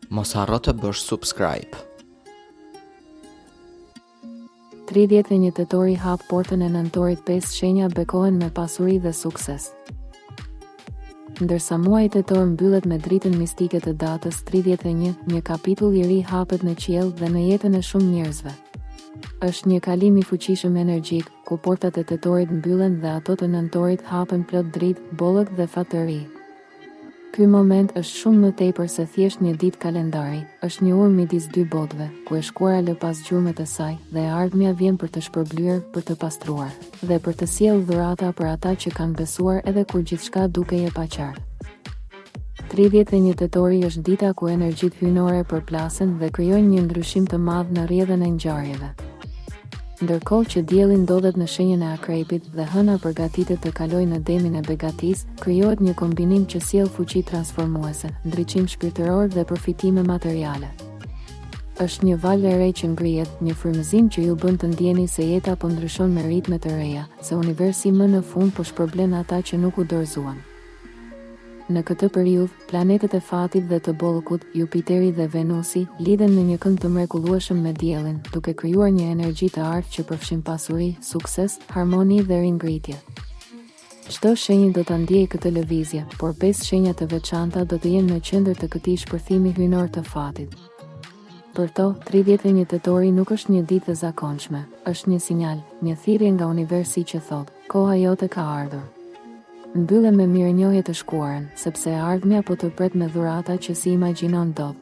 Mos harro të bësh subscribe. 31 tetori hap portën e nëntorit, 5 shenja bekohen me pasuri dhe sukses. Ndërsa muaji tetor mbyllet me dritën mistike të datës 31, një kapitull i ri hapet në qiell dhe në jetën e shumë njerëzve. Është një kalim i fuqishëm energjik, ku portat e tetorit mbyllen dhe ato të nëntorit hapen plot dritë, bollëk dhe fatëri. Ky moment është shumë më tepër se thjesht një ditë kalendari, është një urë midis dy botëve, ku e shkuara lë pas gjurmët e saj, dhe e ardhmja vjen për të shpërblyer, për të pastruar, dhe për të sjellë dhurata për ata që kanë besuar edhe kur gjithçka dukej e paqartë. 31 tetori është dita ku energjitë hyjnore përplasen dhe krijojnë një ndryshim të madh në rrjedhën e ngjarjeve. Ndërkohë që dielli ndodhet në shenjën e akrepit dhe hëna përgatitet të kalojë në demin e begatisë, krijohet një kombinim që sjell fuqi transformuese, ndriçim shpirtëror dhe përfitime materiale. Është një valë e re që ngrihet, një frymëzim që ju bën të ndjeni se jeta po ndryshon me ritme të reja, se universi më në fund po shpërblen ata që nuk u dorëzuan. Në këtë periudhë, planetet e fatit dhe të bollëkut, Jupiteri dhe Venusi, lidhen në një këngë të mrekullueshëm me diellin, duke krijuar një energji të artë që përfshin pasuri, sukses, harmoni dhe ringritje. Çdo shenjë do ta ndjejë këtë lëvizje, por 5 shenja të veçanta do të jenë në qendër të këtij shpërthimi hyjnor të fatit. Për to, 31 tetori nuk është një ditë e zakonshme, është një sinjal, një thirrje nga universi që thotë: koha jote ka ardhur. Mbylle me mirënjohje të shkuarën, sepse ardhmja po të pret me dhurata që si imagjinon dot.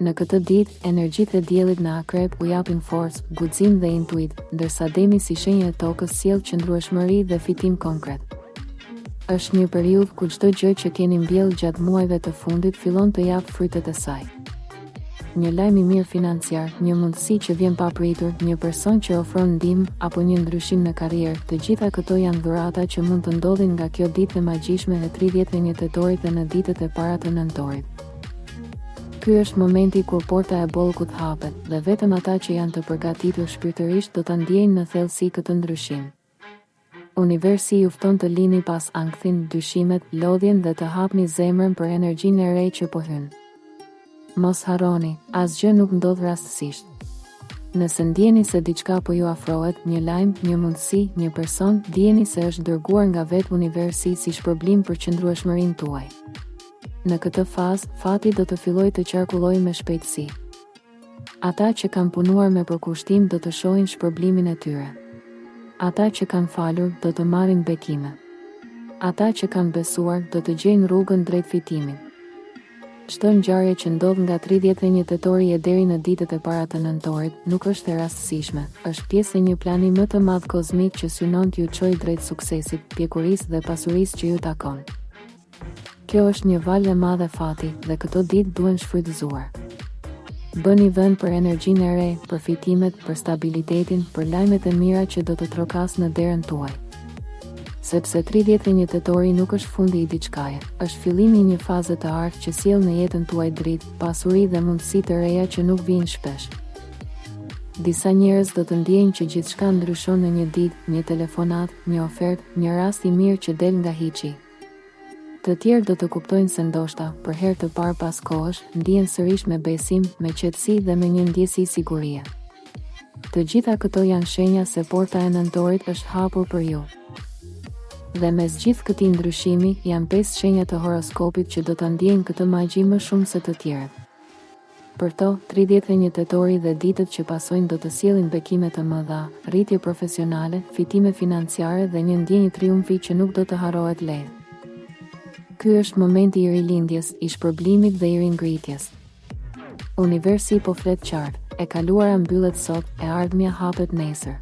Në këtë ditë, energjitë e diellit në akrep u japin forcë, guxim dhe intuit, ndërsa demi si shenjë e tokës sjell qëndrueshmëri dhe fitim konkret. Është një periudhë ku çdo gjë që keni mbjellë gjatë muajve të fundit fillon të jap frytet e saj. Një lajm i mirë financiar, një mundësi që vjen pa pritur, një person që ofron ndihmë apo një ndryshim në karrierë, të gjitha këto janë dhurata që mund të ndodhin nga kjo ditë e magjishme e 31 tetorit dhe në ditët e para të nëntorit. Ky është momenti kur porta e bollëkut hapet dhe vetëm ata që janë të përgatitur shpirtërisht do ta ndjejnë në thellësi këtë ndryshim. Universi ju fton të lini pas ankthin, dyshimet, lodhjen dhe të hapni zemrën për energjinë e re që po hyn. Mos harroni, asgjë nuk ndodh rastësisht. Nëse ndjeni se diçka po ju afrohet, një lajm, një mundësi, një person, dijeni se është dërguar nga vetë universi si shpërblim për qëndrueshmërinë tuaj. Në këtë fazë, fati do të fillojë të qarkullojë me shpejtësi. Ata që kanë punuar me përkushtim do të shohin shpërblimin e tyre. Ata që kanë falur do të marrin bekime. Ata që kanë besuar do të gjejnë rrugën drejt fitimit. Çdo ngjarje që ndodh nga 31 tetori e deri në ditët e para të nëntorit nuk është e rastësishme, është pjesë e një plani më të madh kozmik që synon t'ju çojë drejt suksesit, pjekurisë dhe pasurisë që ju takon. Kjo është një valë e madhe fati dhe këto ditë duhen shfrytëzuar. Bëni vend për energjinë e re, për fitimet, për stabilitetin, për lajmet e mira që do të trokas në derën tuaj. Sepse 31 tetori nuk është fundi i diçkaje, është fillimi i një faze të artë që sjell në jetën tuaj dritë, pasuri dhe mundësi të reja që nuk vijnë shpesh. Disa njerëz do të ndjejnë që gjithçka ndryshon në një ditë, një telefonat, një ofertë, një rast i mirë që del nga hiçi. Të tjerë do të kuptojnë se ndoshta, për herë të parë pas kohësh, ndihen sërish me besim, me qetësi dhe me një ndjesi sigurie. Të gjitha këto janë shenja se porta e nëntorit është hapur për ju. Dhe mes gjithë këtij ndryshimi, janë 5 shenja të horoskopit që do ta ndjejnë këtë magji më shumë se të tjerët. Për to, 31 tetori dhe ditët që pasojnë do të sjellin bekime të mëdha, rritje profesionale, fitime financiare dhe një ndjenjë triumfi që nuk do të harrohet lehtë. Ky është momenti i rilindjes, i shpërblimit dhe i ringritjes. Universi po flet qartë, e kaluara mbyllet sot, e ardhmja hapet nesër.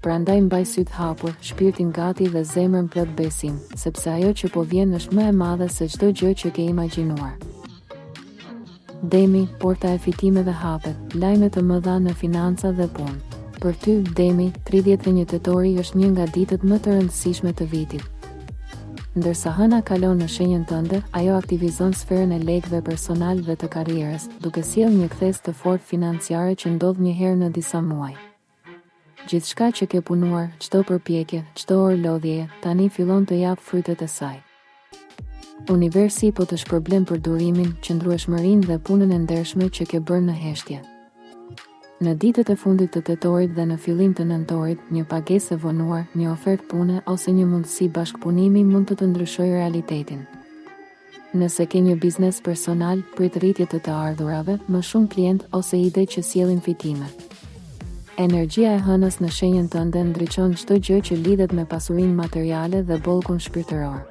Prandaj mbaj syt hapur, shpirtin gati dhe zemrën plot besim, sepse ajo që po vjen është më e madhe se çdo gjë që ke imagjinuar. Demi, porta e fitimeve hapet, lajme të mëdha në financa dhe punë. Për ty, Demi, 31 tetori është një nga ditët më të rëndësishme të vitit. Ndërsa hëna kalon në shenjën tënde, ajo aktivizon sferën e lekëve personal dhe të karrierës, duke sjellë një kthes të fortë financiare që ndodh një herë në disa muaj. Gjithçka që ke punuar, çdo përpjekje, çdo orë lodhjeje, tani fillon të jap frytet e saj. Universi po të shpërblen për durimin, qëndrueshmërinë dhe punën e ndershme që ke bërë në heshtje. Në ditët e fundit të tetorit dhe në fillim të nëntorit, një pagesë e vonuar, një ofertë pune ose një mundësi bashkëpunimi mund të ndryshojë realitetin. Nëse ke një biznes personal, prit rritje të ardhurave, më shumë klient ose ide që sjellin fitime. Energjia e hënës në shenjën tënde ndriçon çdo gjë që lidhet me pasurinë materiale dhe bollkun shpirtëror.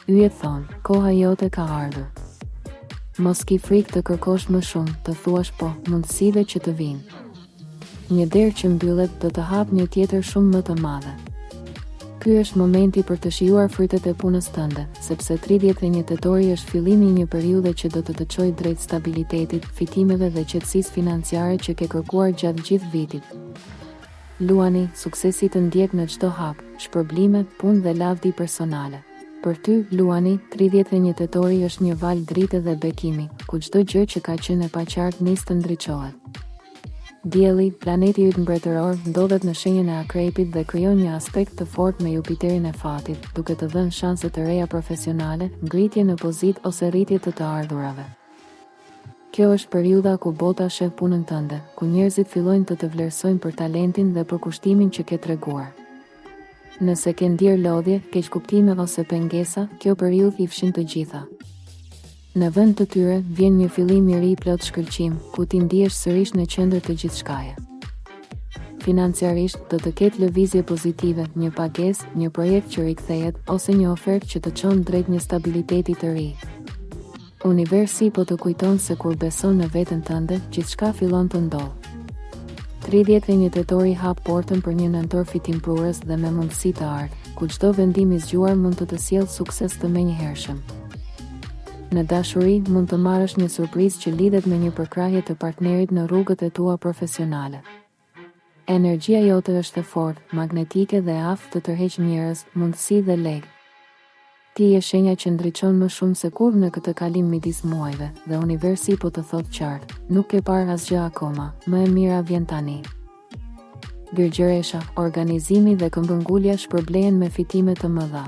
Yjet thonë, koha jote ka ardhur. Mos ki frikë të kërkosh më shumë, të thuash po, mundësive që të vinë. Një derë që mbyllet do të hap një tjetër shumë më të madhe. Ky është momenti për të shijuar frytet e punës tënde, sepse 31 tetori është fillimi i një periudhe që do të çojë drejt stabilitetit, fitimeve dhe qetësisë financiare që ke kërkuar gjatë gjithë vitit. Luani, suksesi të ndjek në çdo hap, shpërblime, punë dhe lavdi personale. Për ty, Luani, 31 tetori është një val drite dhe bekimi, ku çdo gjë që ka qenë e paqartë nis të ndriçohet. Dielli, planeti yt mbretëror, ndodhet në shenjën e Akrepit dhe krijon një aspekt të fortë me Jupiterin e fatit, duke të dhënë shanse të reja profesionale, ngritje në pozitë ose rritje të ardhurave. Kjo është periudha ku bota sheh punën tënde, ku njerëzit fillojnë të të vlerësojnë për talentin dhe për kushtimin që ke treguar. Nëse ke ndier lodhje, keqkuptime ose pengesa, kjo periudhë i fshin të gjitha. Në vend të tyre, vjen një fillim i ri plot shkëlqim, ku ti ndihesh sërish në qendër të gjithçkaje. Financiarisht, do të ketë lëvizje pozitive, një pagesë, një projekt që rikthehet, ose një ofertë që të çon drejt një stabiliteti të ri. Universi po të kujton se kur beson në veten tënde, gjithçka fillon të ndodh. 31 tetori hap portën për një nëntor fitimprurës dhe me mundësi të ardhë, ku çdo vendim i zgjuar mund të sjellë sukses të menjëhershëm. Në dashuri, mund të marrësh një surprizë që lidhet me një përkrahje të partnerit në rrugët e tua profesionale. Energjia jote është e fortë, magnetike dhe aftë të tërheqë njerëz, mundësi dhe legë. Ti je shenja që ndriçon më shumë se kur në këtë kalim midis muajve, dhe universi po të thotë qartë, nuk ke parë asgjë akoma, më e mira vjen tani. Birgjëresha, organizimi dhe këmbëngulja shpërblehen me fitime të mëdha.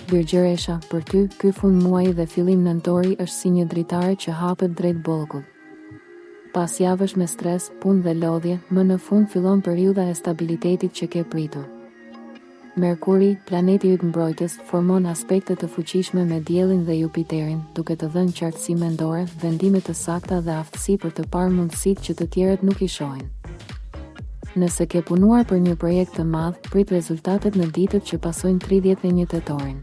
Birgjëresha, për ty, ky fund muaji dhe fillim nëntori është si një dritare që hapet drejt bollkut. Pas javësh me stres, punë dhe lodhje, më në fund fillon periudha e stabilitetit që ke pritur. Merkuri, planeti yt mbrojtës, formon aspekte të fuqishme me Diellin dhe Jupiterin, duke të dhënë qartësi mendore, vendime të sakta dhe aftësi për të parë mundësitë që të tjerët nuk i shohin. Nëse ke punuar për një projekt të madh, prit rezultatet në ditët që pasojnë 31 tetorin.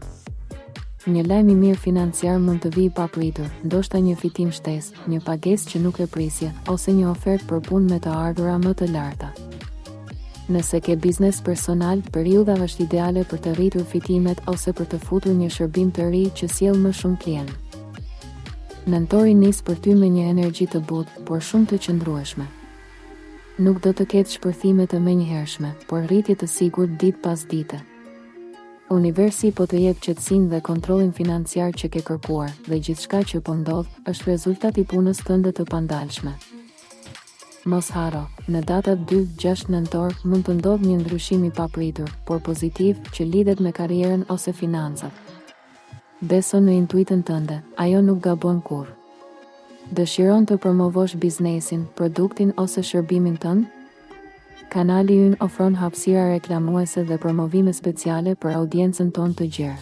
Një lajm i mirë financiar mund të vijë papritur, ndoshta një fitim shtesë, një pagesë që nuk e prisje, ose një ofertë për punë me të ardhura më të larta. Nëse ke biznes personal, periudha është ideale për të rritur fitimet ose për të futur një shërbim të ri që sjell më shumë klientë. Nëntori nis për ty me një energji të butë, por shumë të qëndrueshme. Nuk do të ketë shpërthime të menjëhershme, por rritje të sigurt ditë pas dite. Universi po të jep qetësinë dhe kontrollin financiar që ke kërkuar, dhe gjithçka që po ndodh është rezultat i punës tënde të pandalshme. Mos haro, në datat 2-6 nëntor mund të ndodhë një ndryshim i papritur, por pozitiv, që lidhet me karrierën ose financat. Beso në intuitën tënde, ajo nuk gabon kurrë. Dëshiron të promovosh biznesin, produktin ose shërbimin tënd? Kanali ynë ofron hapësira reklamuese dhe promovime speciale për audiencën tonë të gjerë.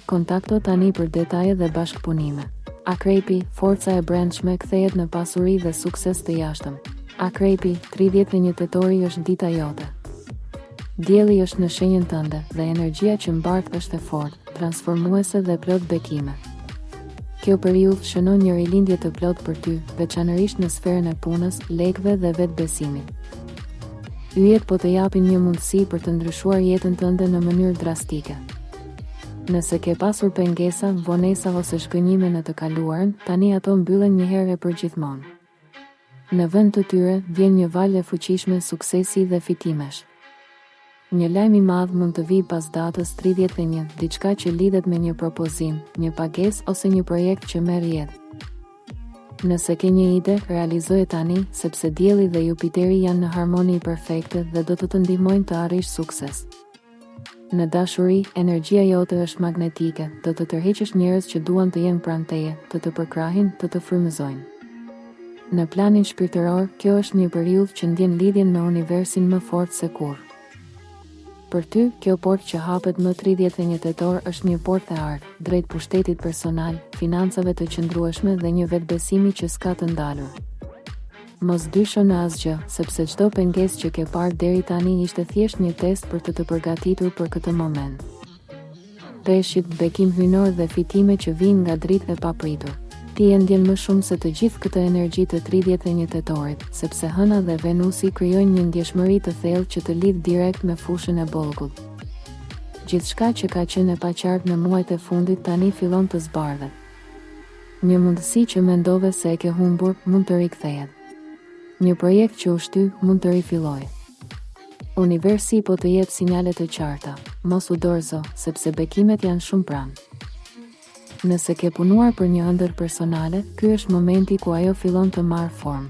Kontakto tani për detaje dhe bashkëpunime. Akrepi, forca e brendshme kthehet në pasuri dhe sukses të jashtëm. Akrepi, 31 tetori është dita jote. Dielli është në shenjën tënde dhe energjia që mbart është e fortë, transformuese dhe plot bekime. Kjo periudhë shënon një rilindje të plot për ty, veçanërisht në sferën e punës, lekëve dhe vetbesimit. Yjet po të japin një mundësi për të ndryshuar jetën tënde në mënyrë drastike. Nëse ke pasur pengesa, vonesa ose shgënjime në të kaluarën, tani ato mbyllen një herë e përgjithmonë. Në vend të tyre, vjen një valë e fuqishme suksesi dhe fitimesh. Një lajm i madh mund të vijë pas datës 31, diçka që lidhet me një propozim, një pagesë ose një projekt që merr jetë. Nëse ke një ide, realizoje tani, sepse Dielli dhe Jupiteri janë në harmoni perfekte dhe do të ndihmojnë të arrish sukses. Në dashuri, energjia jote është magnetike, do të tërheqësh njerëz që duan të jenë pranë teje, të përkrahin, të frymëzojnë. Në planin shpirtëror, kjo është një periudhë që ndjen lidhjen me universin më fort se kurrë. Për ty, kjo portë që hapet më 31 tetor është një portë e artë, drejt pushtetit personal, financave të qëndrueshme dhe një vetbesimi që s'ka të ndalur. Mos dysho në asgjë, sepse çdo pengesë që ke parë deri tani ishte thjesht një test për të përgatitur për këtë moment. Peshqit, bekim hynor dhe fitime që vijnë nga dritë e papritur. Ti e ndjen më shumë se të gjithë këtë energji të 31 tetorit, sepse Hëna dhe Venusi krijojnë një ndjeshmëri të thellë që të lidh direkt me fushën e bollgut. Gjithçka që ka qenë e paqartë në muajt e fundit tani fillon të zbardhet. Një mundësi që mendove se e ke humbur mund të rikthehet. Një projekt që u shty mund të rifillojë. Universi po të jep sinjale të qarta, mos u dorëzo, sepse bekimet janë shumë pranë. Nëse ke punuar për një ëndër personale, ky është momenti ku ajo fillon të marrë formë.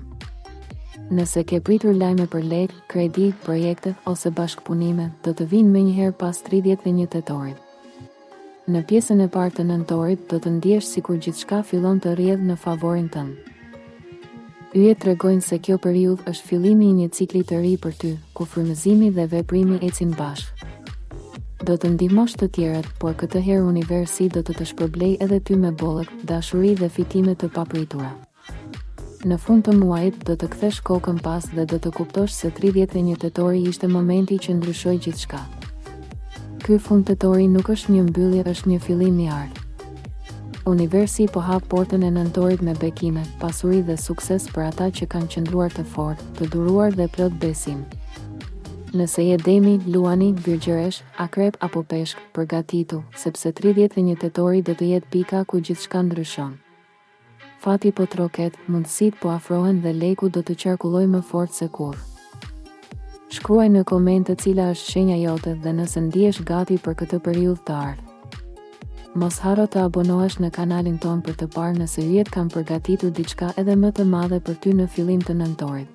Nëse ke pritur lajme për lek, kredi, projekte ose bashkëpunime, do të vinë menjëherë pas 31 tetorit. Në pjesën e parë të nëntorit, do të ndjesh sikur gjithçka fillon të rrjedhë në favorin tënd. Yjet tregojnë se kjo periudhë është fillimi i një cikli të ri për ty, ku frymëzimi dhe veprimi ecin bashkë. Do të ndihmosh të tjerët, por këtë herë universi do të shpërblej edhe ty me bollëk, dashuri dhe fitime të papritura. Në fund të muajit do të kthesh kokën pas dhe do të kuptosh se 31 tetori ishte momenti që ndryshoi gjithçka. Ky fund tetori nuk është një mbyllje, është një fillim i artë. Universi po hap portën e nëntorit me bekime, pasuri dhe sukses për ata që kanë qëndruar të fortë, të duruar dhe plot besim. Nëse je Demi, Luani, Virgjëresh, Akrep apo Peshk, përgatitu, sepse 31 tetori do të jetë pika ku gjithçka ndryshon. Fati po troket, mundësit po afrohen dhe leku do të qarkulloj më fort se kurrë. Shkruaj në komente cila është shenja jote dhe nëse ndihesh gati për këtë periudhë të ardhur. Mos haro të abonohesh në kanalin ton për të parë nëse yjet kanë përgatitur diçka edhe më të madhe për ty në fillim të nëntorit.